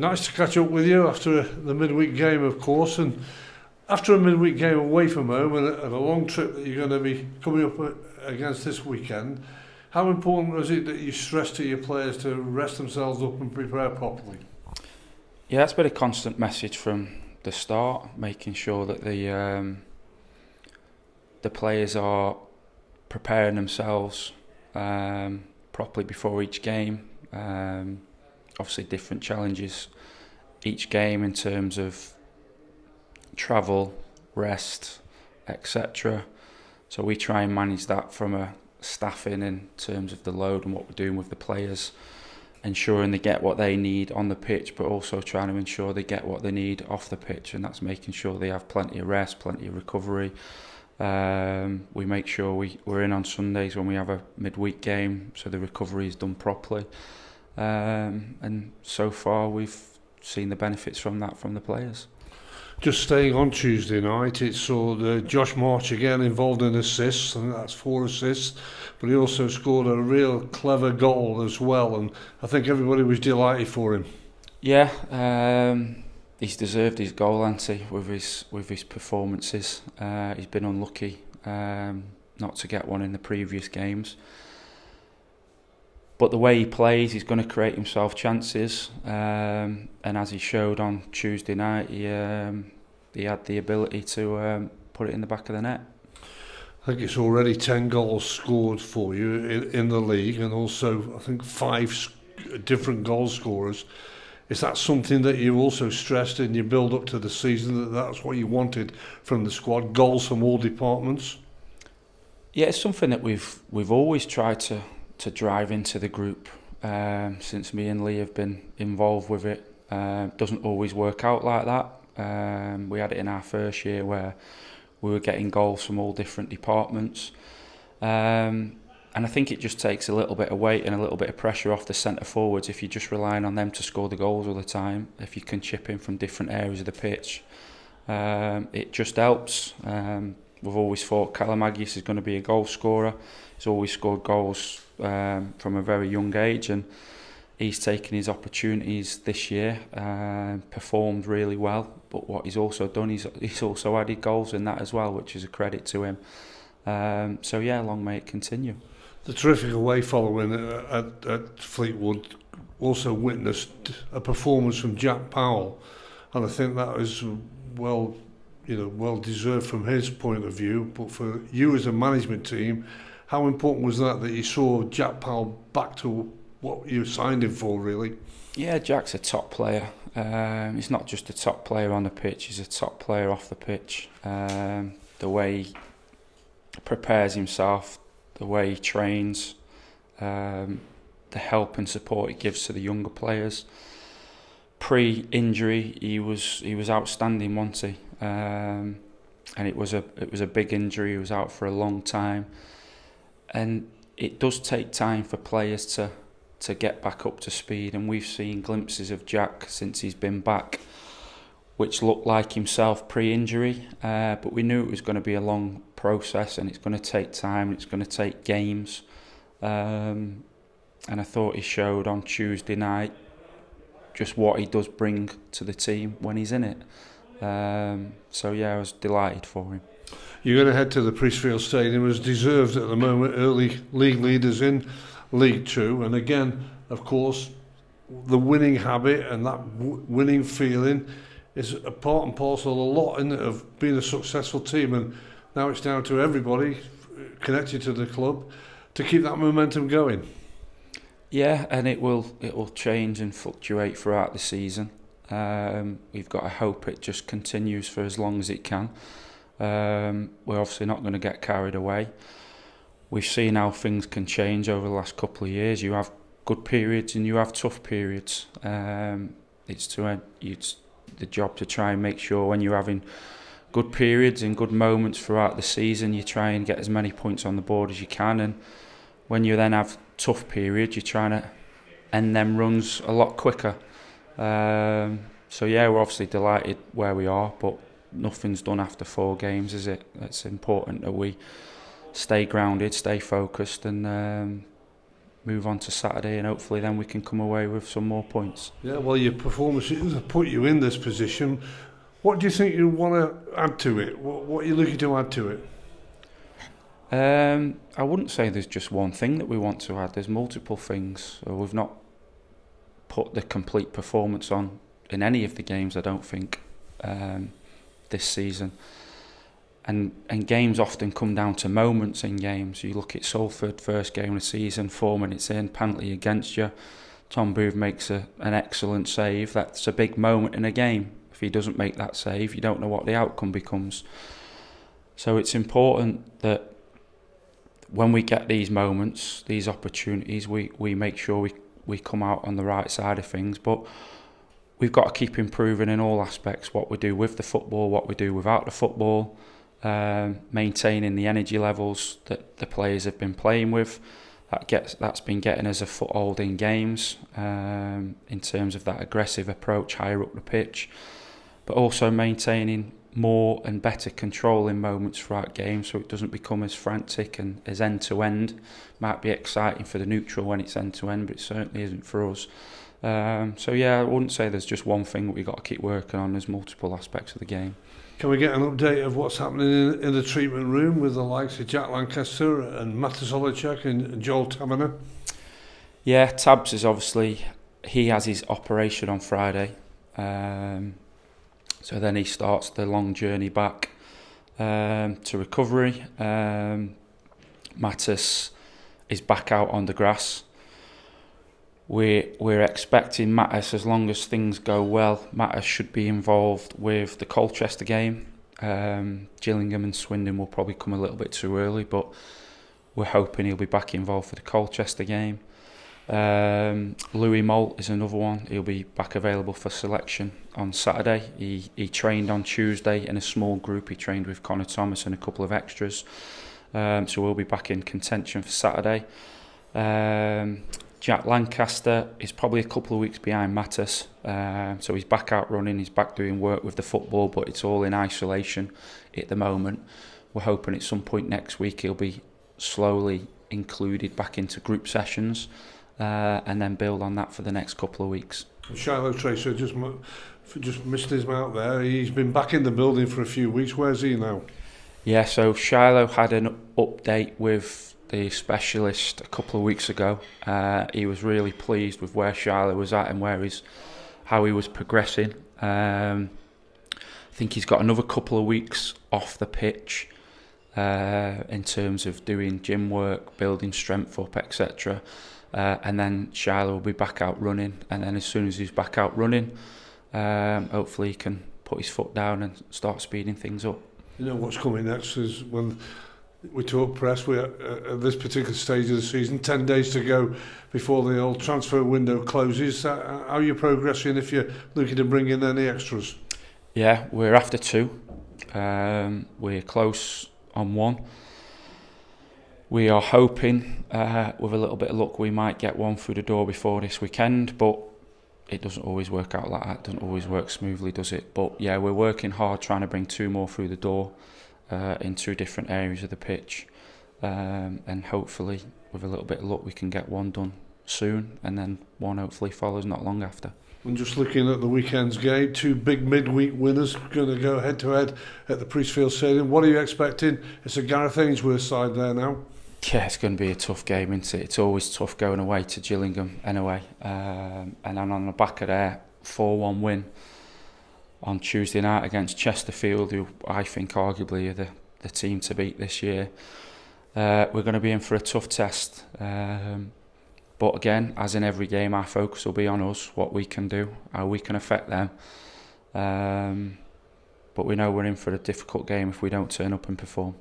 nice to catch up with you after the midweek game, of course, and after a midweek game away from home and a long trip that you're going to be coming up against this weekend. How important was it that you stressed to your players to rest themselves up and prepare properly? Yeah, it's been a constant message from the start, making sure that the players are preparing themselves properly before each game. Obviously different challenges each game in terms of travel, rest, etc. So we try and manage that from a staffing in terms of the load and what we're doing with the players, ensuring they get what they need on the pitch, but also trying to ensure they get what they need off the pitch, and that's making sure they have plenty of rest, plenty of recovery. We make sure we're in on Sundays when we have a midweek game, so the recovery is done properly. And so far we've seen the benefits from that from the players. Just staying on Tuesday night, it saw Josh March again involved in assists, and that's 4 assists, but he also scored a real clever goal as well, and I think everybody was delighted for him. Yeah, he's deserved his goal, hasn't he, with his performances. He's been unlucky not to get one in the previous games. But the way he plays, he's going to create himself chances, and as he showed on Tuesday night, he had the ability to put it in the back of the net. I think it's already 10 goals scored for you in the league, and also I think 5 different goal scorers. Is that something that you also stressed in your build up to the season, that's what you wanted from the squad, goals from all departments? Yeah, it's something that we've always tried to drive into the group since me and Lee have been involved with it. Doesn't always work out like that. We had it in our first year where we were getting goals from all different departments, and I think it just takes a little bit of weight and a little bit of pressure off the centre forwards if you're just relying on them to score the goals all the time. If you can chip in from different areas of the pitch, it just helps. We've always thought Callum Aggies is going to be a goal scorer. He's always scored goals from a very young age, and he's taken his opportunities this year, performed really well. But what he's also done, he's also added goals in that as well, which is a credit to him. So yeah, long may it continue. The terrific away following at Fleetwood also witnessed a performance from Jack Powell, and I think that was well deserved from his point of view. But for you as a management team, how important was that you saw Jack Powell back to what you signed him for, really? Yeah, Jack's a top player. He's not just a top player on the pitch, he's a top player off the pitch. The way he prepares himself, the way he trains, the help and support he gives to the younger players. Pre-injury, he was outstanding, wasn't he? And it was a big injury. He was out for a long time, and it does take time for players to get back up to speed. And we've seen glimpses of Jack since he's been back, which looked like himself pre-injury, but we knew it was going to be a long process, and it's going to take time. It's going to take games, and I thought he showed on Tuesday night just what he does bring to the team when he's in it. So yeah, I was delighted for him. You're going to head to the Priestfield Stadium as deserved at the moment, early league leaders in League Two, and again, of course, the winning habit and that winning feeling is a part and parcel a lot in it of being a successful team, and now it's down to everybody connected to the club to keep that momentum going. Yeah, and it will change and fluctuate throughout the season. We've got to hope it just continues for as long as it can. We're obviously not going to get carried away. We've seen how things can change over the last couple of years. You have good periods and you have tough periods. It's the job to try and make sure when you're having good periods and good moments throughout the season, you try and get as many points on the board as you can. And when you then have tough periods, you're trying to end them runs a lot quicker. So yeah, we're obviously delighted where we are, but nothing's done after 4 games, is it? It's important that we stay grounded, stay focused, and move on to Saturday, and hopefully then we can come away with some more points. Yeah, well, your performances have put you in this position. What do you think you want to add to it? What are you looking to add to it? I wouldn't say there's just one thing that we want to add. There's multiple things. We've not put the complete performance on in any of the games, I don't think, this season. And games often come down to moments in games. You look at Salford, first game of the season, 4 minutes in, penalty against you. Tom Booth makes an excellent save. That's a big moment in a game. If he doesn't make that save, you don't know what the outcome becomes. So it's important that when we get these moments, these opportunities, we make sure we come out on the right side of things. But we've got to keep improving in all aspects, what we do with the football, what we do without the football, maintaining the energy levels that the players have been playing with. That's been getting us a foothold in games, in terms of that aggressive approach higher up the pitch, but also maintaining more and better control in moments throughout games, so it doesn't become as frantic and as end-to-end. Might be exciting for the neutral when it's end-to-end, but it certainly isn't for us. So yeah, I wouldn't say there's just one thing that we've got to keep working on. There's multiple aspects of the game. Can we get an update of what's happening in the treatment room with the likes of Jack Lancaster and Matas Olechek and Joel Tamanner? Yeah, Tabs is obviously, he has his operation on Friday. So then he starts the long journey back to recovery. Matas is back out on the grass. We're expecting Matas, as long as things go well, Matas should be involved with the Colchester game. Gillingham and Swindon will probably come a little bit too early, but we're hoping he'll be back involved for the Colchester game. Louis Moult is another one. He'll be back available for selection on Saturday. He trained on Tuesday in a small group. He trained with Connor Thomas and a couple of extras. So we'll be back in contention for Saturday. Jack Lancaster is probably a couple of weeks behind Matas. So he's back out running, he's back doing work with the football, but it's all in isolation at the moment. We're hoping at some point next week he'll be slowly included back into group sessions. And then build on that for the next couple of weeks. Shiloh Tracer just missed his out there. He's been back in the building for a few weeks. Where's he now? Yeah, so Shiloh had an update with the specialist a couple of weeks ago. He was really pleased with where Shiloh was at and how he was progressing. I think he's got another couple of weeks off the pitch in terms of doing gym work, building strength up, etc. And then Shiloh will be back out running, and then as soon as he's back out running, hopefully he can put his foot down and start speeding things up. You know what's coming next is when we talk press, we're at this particular stage of the season, 10 days to go before the old transfer window closes. How are you progressing if you're looking to bring in any extras? Yeah, we're after 2. We're close on 1. We are hoping, with a little bit of luck, we might get 1 through the door before this weekend, but it doesn't always work out like that. It doesn't always work smoothly, does it? But yeah, we're working hard trying to bring 2 more through the door in 2 different areas of the pitch. And hopefully, with a little bit of luck, we can get 1 done soon, and then 1 hopefully follows not long after. And just looking at the weekend's game, 2 big midweek winners going to go head-to-head at the Priestfield Stadium. What are you expecting? It's a Gareth Ainsworth side there now. Yeah, it's going to be a tough game, isn't it? It's always tough going away to Gillingham anyway. And then on the back of their 4-1 win on Tuesday night against Chesterfield, who I think arguably are the team to beat this year, we're going to be in for a tough test. But again, as in every game, our focus will be on us, what we can do, how we can affect them. But we know we're in for a difficult game if we don't turn up and perform.